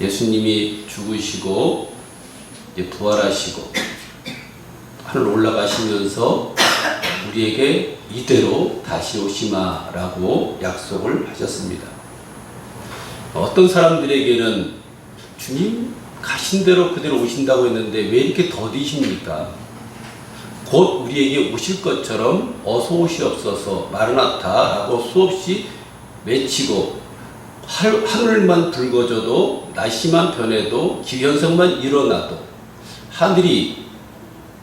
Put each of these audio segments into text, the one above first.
예수님이 죽으시고 이제 부활하시고 하늘 올라가시면서 우리에게 이대로 다시 오시마라고 약속을 하셨습니다. 어떤 사람들에게는 주님 가신 대로 그대로 오신다고 했는데 왜 이렇게 더디십니까? 곧 우리에게 오실 것처럼 어서 오시옵소서 마르나타라고 수없이 외치고 하늘만 붉어져도 날씨만 변해도 기현상만 일어나도 하늘이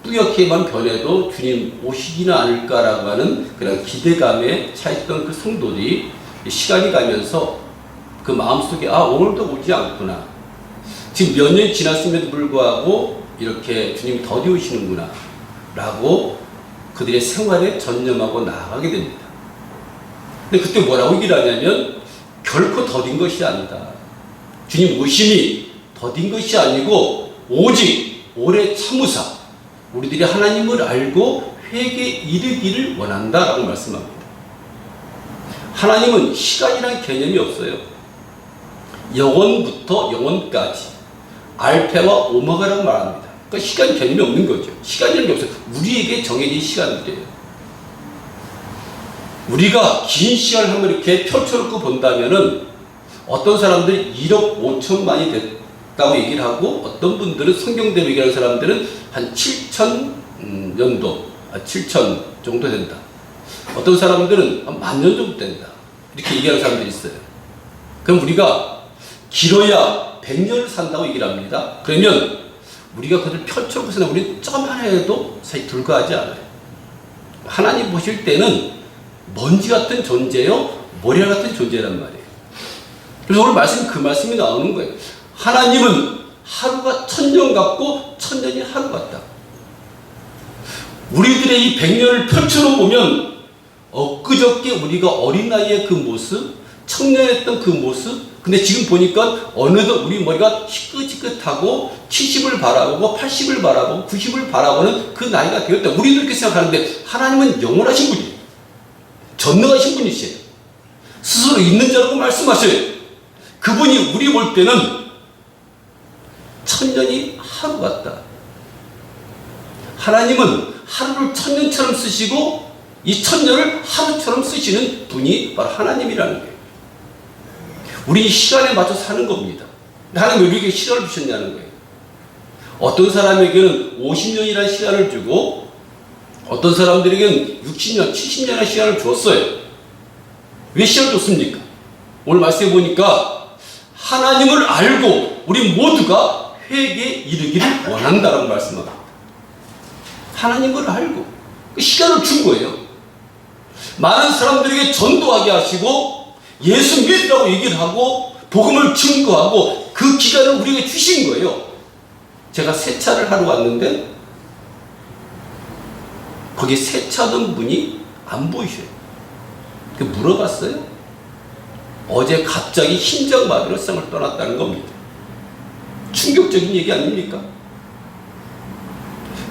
뿌옇게만 변해도 주님 오시지는 않을까라고 하는 그런 기대감에 차있던 그 성도들이 시간이 가면서 그 마음속에 오늘도 오지 않구나. 지금 몇 년이 지났음에도 불구하고 이렇게 주님이 더디 오시는구나 라고 그들의 생활에 전념하고 나아가게 됩니다. 근데 그때 뭐라고 얘기를 하냐면 결코 더딘 것이 아니다. 주님 오심이 더딘 것이 아니고 오직 오래 참으사 우리들이 하나님을 알고 회개에 이르기를 원한다라고 말씀합니다. 하나님은 시간이란 개념이 없어요. 영원부터 영원까지 알파와 오메가라고 말합니다. 그러니까 시간 개념이 없는 거죠. 시간이라는 게 없어요. 우리에게 정해진 시간들이에요. 우리가 긴 시간을 한번 이렇게 펼쳐놓고 본다면은 어떤 사람들이 1억 5천만이 됐다고 얘기를 하고 어떤 분들은 성경대로 얘기하는 사람들은 한 7,000년도, 7,000 정도 된다. 어떤 사람들은 한 10,000년 정도 된다. 이렇게 얘기하는 사람들이 있어요. 그럼 우리가 길어야 100년을 산다고 얘기를 합니다. 그러면 우리가 그들 펼쳐보세요. 우리는 점 하나에도 사실 불과하지 않아요. 하나님 보실 때는 먼지 같은 존재요, 모래 같은 존재란 말이에요. 그래서 오늘 그 말씀이 나오는 거예요. 하나님은 하루가 1,000년 같고 1,000년이 하루 같다. 우리들의 이 100년을 펼쳐놓으면 엊그저께 우리가 어린 나이의 그 모습, 청년했던 그 모습, 근데 지금 보니까 어느덧 우리 머리가 희끗희끗하고 70을 바라보고 80을 바라보고 90을 바라보는 그 나이가 되었다. 우리도 이렇게 생각하는데 하나님은 영원하신 분이에요. 전능하신 분이세요. 스스로 있는 자라고 말씀하셔요. 그분이 우리 볼 때는 1,000년이 하루 같다. 하나님은 하루를 1,000년처럼 쓰시고 이 1,000년을 하루처럼 쓰시는 분이 바로 하나님이라는 거예요. 우리 시간에 맞춰 사는 겁니다. 하나님 왜 우리에게 시간을 주셨냐는 거예요. 어떤 사람에게는 50년이라는 시간을 주고 어떤 사람들에게는 60년, 70년의 시간을 주었어요. 왜 시간을 줬습니까? 오늘 말씀해 보니까 하나님을 알고 우리 모두가 회개에 이르기를 원한다라고 말씀합니다. 하나님을 알고 그 시간을 준 거예요. 많은 사람들에게 전도하게 하시고 예수 믿으라고 얘기를 하고 복음을 증거하고 그 기간을 우리에게 주신 거예요. 제가 세차를 하러 왔는데 거기 세차하던 분이 안 보이셔요. 물어봤어요. 어제 갑자기 심장마비로 세상을 떠났다는 겁니다. 충격적인 얘기 아닙니까?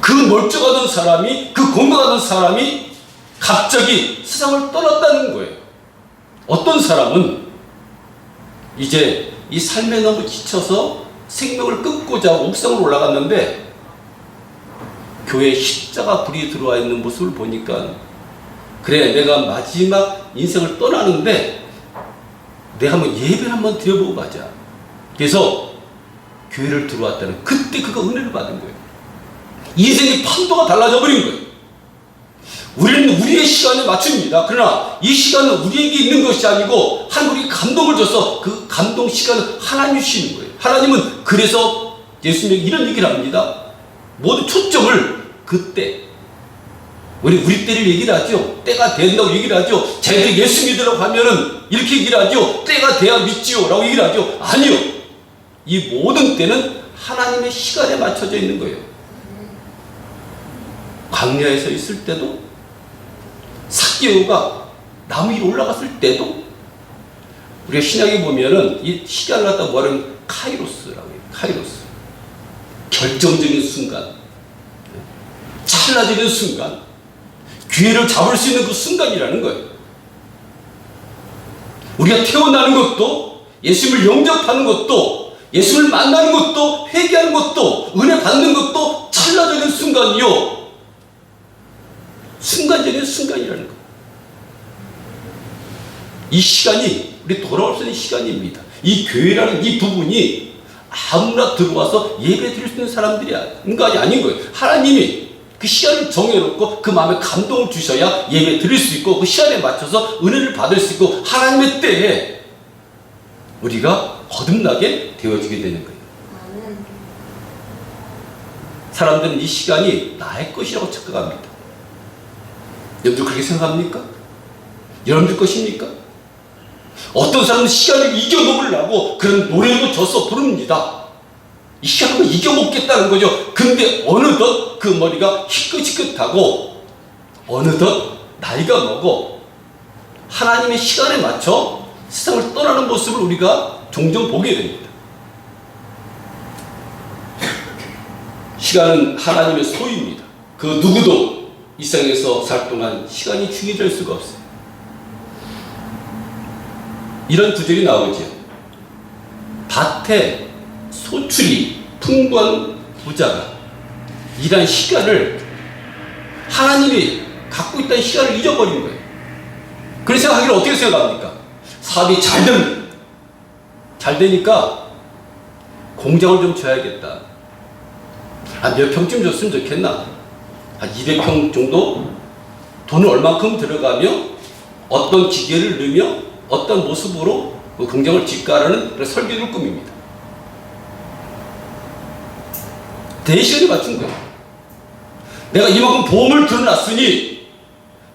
그 멀쩡하던 사람이, 그 건강하던 사람이 갑자기 세상을 떠났다는 거예요. 어떤 사람은 이제 이 삶에 너무 지쳐서 생명을 끊고자 옥상으로 올라갔는데 교회에 십자가 불이 들어와 있는 모습을 보니까 그래, 내가 마지막 인생을 떠나는데 내가 한번 예배를 한번 드려보고 가자. 그래서 교회를 들어왔다는 그때 그가 은혜를 받은 거예요. 인생의 판도가 달라져 버린 거예요. 우리는 우리의 시간에 맞춥니다. 그러나 이 시간은 우리에게 있는 것이 아니고 하나님이 감동을 줘서 그 감동 시간을 하나님이 주시는 거예요. 하나님은 그래서 예수님이 이런 얘기를 합니다. 모든 초점을 그때, 우리 때를 얘기를 하죠. 때가 된다고 얘기를 하죠. 자기들이 예수 믿으라고 하면은 이렇게 얘기를 하죠. 때가 돼야 믿지요 라고 얘기를 하죠. 아니요. 이 모든 때는 하나님의 시간에 맞춰져 있는 거예요. 광야에서 있을 때도, 삭개오가 나무 위로 올라갔을 때도, 우리가 신약에 보면은 이 시간을 갖다 뭐하는 카이로스라고 해요. 카이로스. 결정적인 순간, 찰나적인 순간, 기회를 잡을 수 있는 그 순간이라는 거예요. 우리가 태어나는 것도, 예수님을 영접하는 것도 예수를 만나는 것도, 회개하는 것도, 은혜 받는 것도 찰나적인 순간이요. 순간적인 순간이라는 것. 이 시간이 우리 돌아올 수 있는 시간입니다. 이 교회라는 이 부분이 아무나 들어와서 예배 드릴 수 있는 사람들이 아닌 거예요. 하나님이 그 시간을 정해놓고 그 마음에 감동을 주셔야 예배 드릴 수 있고, 그 시간에 맞춰서 은혜를 받을 수 있고, 하나님의 때에 우리가 거듭나게 되어지게 되는 거예요. 사람들은 이 시간이 나의 것이라고 착각합니다. 여러분들 그렇게 생각합니까? 여러분들 것입니까? 어떤 사람은 시간을 이겨먹으려고 그런 노래도 져서 부릅니다. 이 시간을 이겨먹겠다는 거죠. 근데 어느덧 그 머리가 희끗희끗하고 어느덧 나이가 먹어 하나님의 시간에 맞춰 세상을 떠나는 모습을 우리가 종종 보게 됩니다. 시간은 하나님의 소유입니다. 그 누구도 이 세상에서 살 동안 시간이 중요할 수가 없어요. 이런 구절이 나오죠. 밭에 소출이 풍부한 부자가 일한 시간을, 하나님이 갖고 있다는 시간을 잊어버린 거예요. 그런 생각하기를 어떻게 생각합니까? 사업이 잘 됩니다. 잘 되니까 공장을 좀 줘야겠다. 몇 평쯤 줬으면 좋겠나? 한 200평 정도? 돈을 얼만큼 들어가며 어떤 기계를 넣으며 어떤 모습으로 그 공장을 짓가라는 그런 설계를 꾸밉니다. 대시간에 맞춘 거예요. 내가 이만큼 보험을 들어놨으니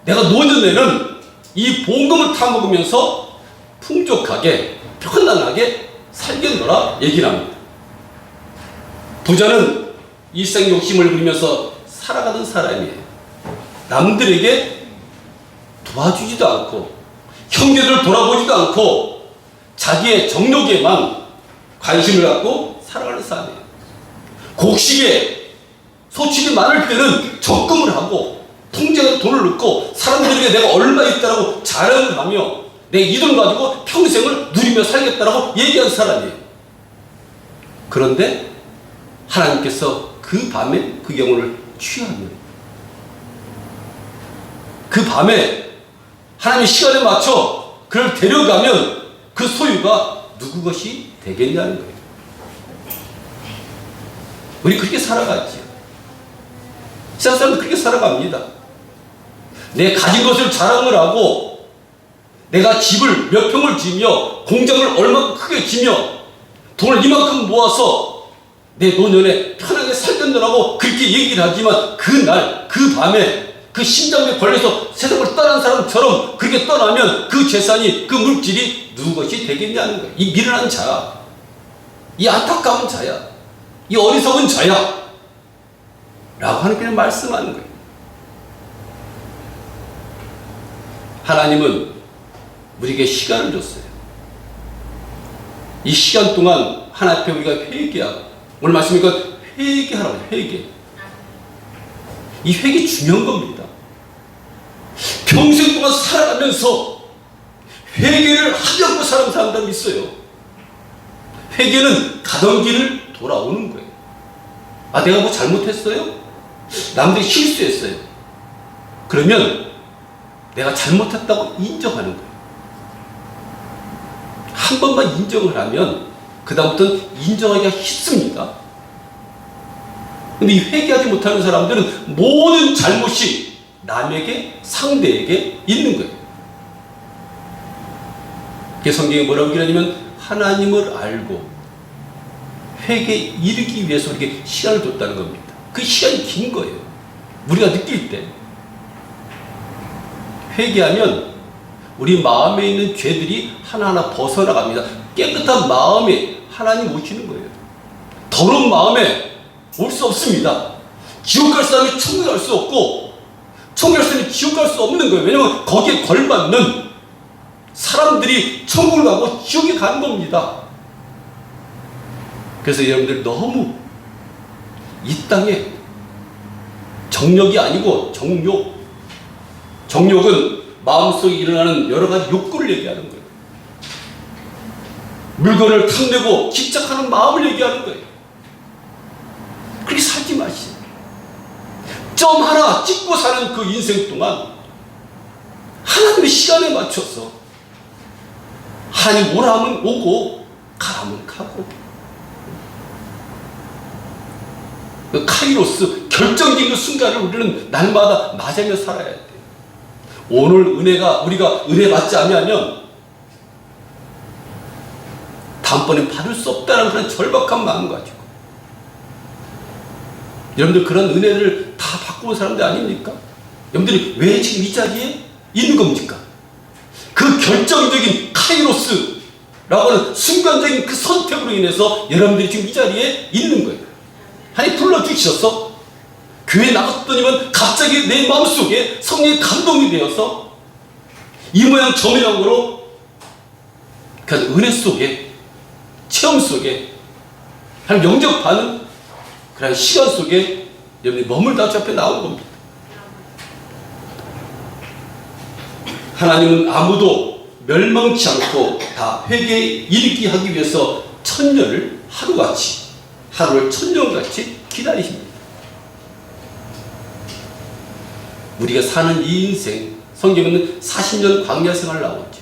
내가 노년에는 이 보험금을 타먹으면서 풍족하게 편안하게 살겠노라 얘기를 합니다. 부자는 일생 욕심을 부리면서 살아가던 사람이에요. 남들에게 도와주지도 않고 형제들 돌아보지도 않고 자기의 정욕에만 관심을 갖고 살아가는 사람이에요. 곡식에 소출이 많을 때는 적금을 하고 통장에 돈을 넣고 사람들에게 내가 얼마 있다라고 자랑을 하며 내 이 돈 가지고 평생을 누리며 살겠다라고 얘기한 사람이에요. 그런데 하나님께서 그 밤에 그 영혼을 취하면, 그 밤에 하나님의 시간에 맞춰 그를 데려가면 그 소유가 누구 것이 되겠냐는 거예요. 우리 그렇게 살아갔지요. 세상 사람은 그렇게 살아갑니다. 내 가진 것을 자랑을 하고 내가 집을 몇 평을 지며 공장을 얼마큼 크게 지며 돈을 이만큼 모아서 내 노년에 편하게 살겠노라고 그렇게 얘기를 하지만 그날 그 밤에 그 심장병에 걸려서 세상을 떠난 사람처럼 그렇게 떠나면 그 재산이, 그 물질이 누구 것이 되겠냐는 거예요. 이 미련한 자, 이 안타까운 자야, 이 어리석은 자야 라고 하나님께서 말씀하는 거예요. 하나님은 우리에게 시간을 줬어요. 이 시간 동안 하나님 앞에 우리가 회개하고, 오늘 말씀이니까 회개하라고 해요. 회개. 이 회개 중요한 겁니다. 평생 동안 살아가면서 회개를 하지 않고 사는 사람들이 있어요. 회개는 가던 길을 돌아오는 거예요. 아, 내가 뭐 잘못했어요? 남들이 실수했어요. 그러면 내가 잘못했다고 인정하는 거예요. 한 번만 인정을 하면 그 다음부터는 인정하기가 쉽습니다. 근데 이 회개하지 못하는 사람들은 모든 잘못이 남에게, 상대에게 있는 거예요. 성경에 뭐라고 얘기하냐면 하나님을 알고 회개에 이르기 위해서 우리에게 시간을 줬다는 겁니다. 그 시간이 긴 거예요. 우리가 느낄 때 회개하면 우리 마음에 있는 죄들이 하나하나 벗어나갑니다. 깨끗한 마음에 하나님 오시는 거예요. 더러운 마음에 올 수 없습니다. 지옥 갈 사람이 천국 갈 수 없고 천국 갈 사람이 지옥 갈 수 없는 거예요. 왜냐하면 거기에 걸맞는 사람들이 천국을 가고 지옥에 가는 겁니다. 그래서 여러분들 너무 이 땅에 정욕이 아니고 정욕, 정욕은 마음속에 일어나는 여러 가지 욕구를 얘기하는 거예요. 물건을 탐내고 집착하는 마음을 얘기하는 거예요. 그렇게 살지 마시오. 점 하나 찍고 사는 그 인생 동안 하나님의 시간에 맞춰서 하나님 오라 하면 오고 가라면 가고, 그 카이로스 결정적인 순간을 우리는 날마다 맞으며 살아야 돼요. 오늘 우리가 은혜 받지 않으면 다음번엔 받을 수 없다는 그런 절박한 마음 가지고, 여러분들 그런 은혜를 다 받고 온 사람들 아닙니까? 여러분들이 왜 지금 이 자리에 있는 겁니까? 그 결정적인 카이로스라고 하는 순간적인 그 선택으로 인해서 여러분들이 지금 이 자리에 있는 거예요. 하나님 불러주셔서 교회 나갔더니만 갑자기 내 마음속에 성령의 감동이 되어서 이 모양 저 모양으로 그 은혜 속에, 체험 속에, 하나님 영접하는 그런 시간 속에 여러분이 머물다 앞에 나온 겁니다. 하나님은 아무도 멸망치 않고 다 회개에 이르게 하기 위해서 천년을 하루를 천년같이 기다리십니다. 우리가 사는 이 인생, 성경에는 40년 광야 생활 나오죠.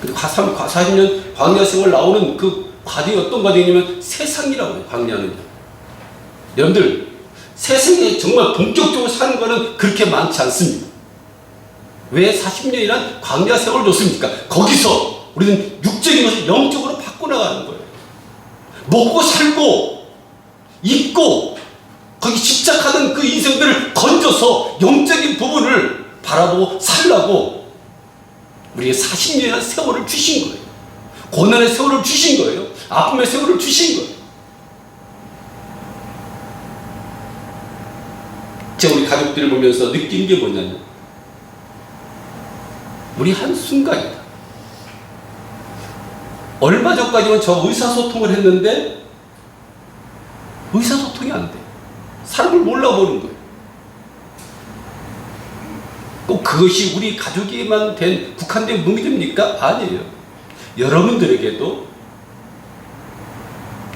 40년 광야 생활 나오는 그 과정이 어떤 과정이냐면 세상이라고 해요. 광야는요. 여러분들 세상에 정말 본격적으로 사는 거는 그렇게 많지 않습니다. 왜 40년이란 광야 세월을 줬습니까? 거기서 우리는 육적인 것을 영적으로 바꿔나가는 거예요. 먹고 살고 입고 거기 집착하던 그 인생들을 건져서 영적인 부분을 바라보고 살라고 우리에게 40년이라는 세월을 주신 거예요. 고난의 세월을 주신 거예요. 아픔의 세월을 주신 거예요. 제가 우리 가족들을 보면서 느낀 게 뭐냐면, 우리 한순간이다. 얼마 전까지는 저 의사소통을 했는데 의사소통이 안 돼. 사람을 몰라보는 거예요. 꼭 그것이 우리 가족에만 국한된 문제입니까? 아니에요. 여러분들에게도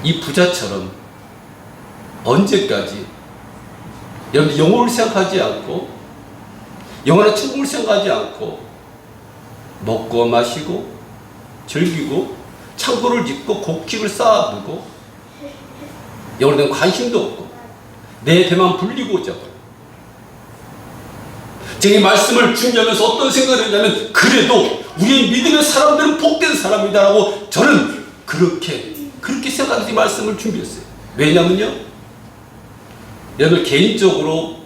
이 부자처럼 언제까지 여러분 영혼을 생각하지 않고 영원한 천국을 생각하지 않고 먹고 마시고 즐기고 창고를 짓고 곡식을 쌓아두고 영혼에 대한 관심도 없고 내 배만 불리고자 해요. 제가 이 말씀을 준비하면서 어떤 생각을 했냐면, 그래도 우리의 믿음의 사람들은 복된 사람이다라고 저는 그렇게 생각하면서 이 말씀을 준비했어요. 왜냐면요, 여러분 개인적으로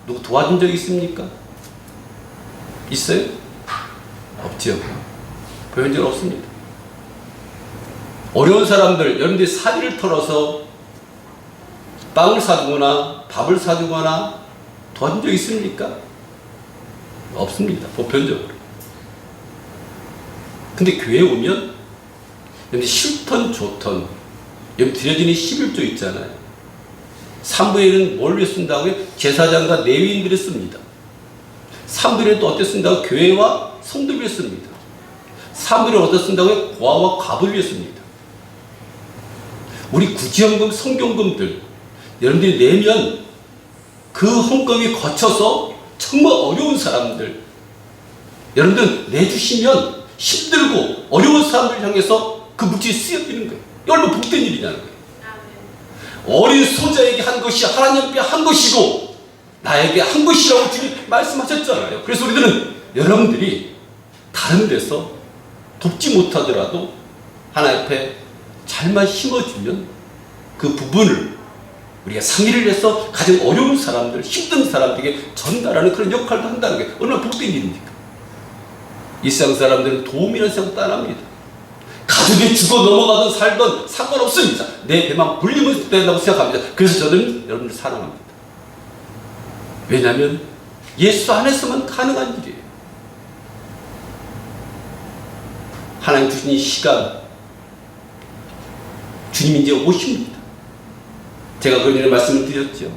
누구 도와준 적 있습니까? 있어요? 없죠. 보여준 적 없습니다. 어려운 사람들, 여러분들이 사리를 털어서 빵을 사주거나 밥을 사주거나 도와준 적 있습니까? 없습니다. 보편적으로. 근데 교회에 오면 여러분 싫던 좋던 여러분 드려지는 11조 있잖아요. 3분의 1은 뭘 위해 쓴다고요? 제사장과 레위인들이 씁니다. 3분의 1은 또 어떻게 쓴다고? 교회와 성도를 위해 씁니다. 3분의 1은 어떻게 쓴다고요? 고아와 과부를 위해 씁니다. 우리 구제헌금, 성경금들 여러분들이 내면 그 헌금이 거쳐서 정말 어려운 사람들 여러분들 내주시면 힘들고 어려운 사람들 향해서 그 물질이 쓰여지는 거예요. 얼마나 복된 일이냐는 거예요. 어린 소자에게 한 것이 하나님께 한 것이고 나에게 한 것이라고 주님 말씀하셨잖아요. 그래서 우리들은 여러분들이 다른 데서 돕지 못하더라도 하나님 앞에 잘만 심어주면 그 부분을 우리가 상의를 해서 가장 어려운 사람들, 힘든 사람들에게 전달하는 그런 역할도 한다는 게 얼마나 복된 일입니까? 이 세상 사람들은 도움이라는 생각도 안 합니다. 가족이 죽어 넘어가든 살든 상관없습니다. 내 배만 불리면 된다고 생각합니다. 그래서 저는 여러분들 사랑합니다. 왜냐하면 예수 안에서만 가능한 일이에요. 하나님 주신 이 시간, 주님이 이제 오십니다. 제가 그 전에 말씀을 드렸죠.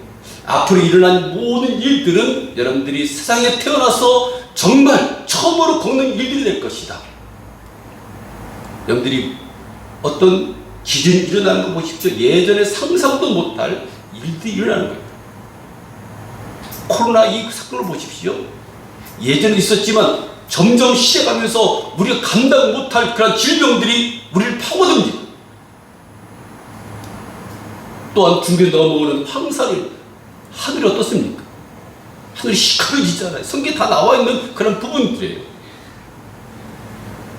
앞으로 일어난 모든 일들은 여러분들이 세상에 태어나서 정말 처음으로 겪는 일들이 될 것이다. 여러분들이 어떤 기준이 일어나는 거 보십시오. 예전에 상상도 못할 일들이 일어나는 거예요. 코로나 이 사건을 보십시오. 예전에 있었지만 점점 시대가면서 우리가 감당 못할 그런 질병들이 우리를 파고듭니다. 또한 중계 넘어오는 황사를 하늘이 어떻습니까? 하늘이 시커매지잖아요. 성경에 다 나와 있는 그런 부분들이에요.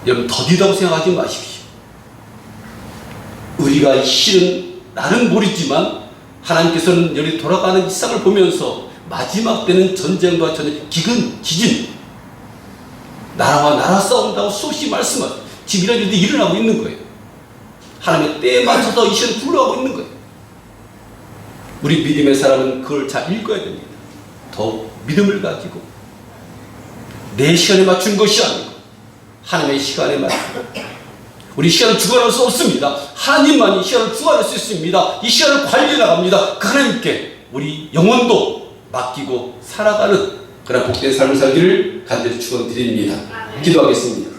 여러분 더디다고 생각하지 마십시오. 우리가 실은 나는 모르지만 하나님께서는 여기 돌아가는 이 세상을 보면서 마지막 때는 전쟁과 전쟁, 기근, 지진, 나라와 나라 싸운다고 수없이 말씀하죠. 지금 이런 일들이 일어나고 있는 거예요. 하나님의 때에 맞춰서 이 시간을 굴러가고 있는 거예요. 우리 믿음의 사람은 그걸 잘 읽어야 됩니다. 더욱 믿음을 가지고 내 시간에 맞춘 것이 아니고 하나님의 시간에 맞추고 우리 시간을 주관할 수 없습니다. 하나님만이 시간을 주관할 수 있습니다. 이 시간을 관리해 나갑니다. 그 하나님께 우리 영혼도 맡기고 살아가는 그런 복된 삶을 살기를 간절히 축원드립니다. 기도하겠습니다.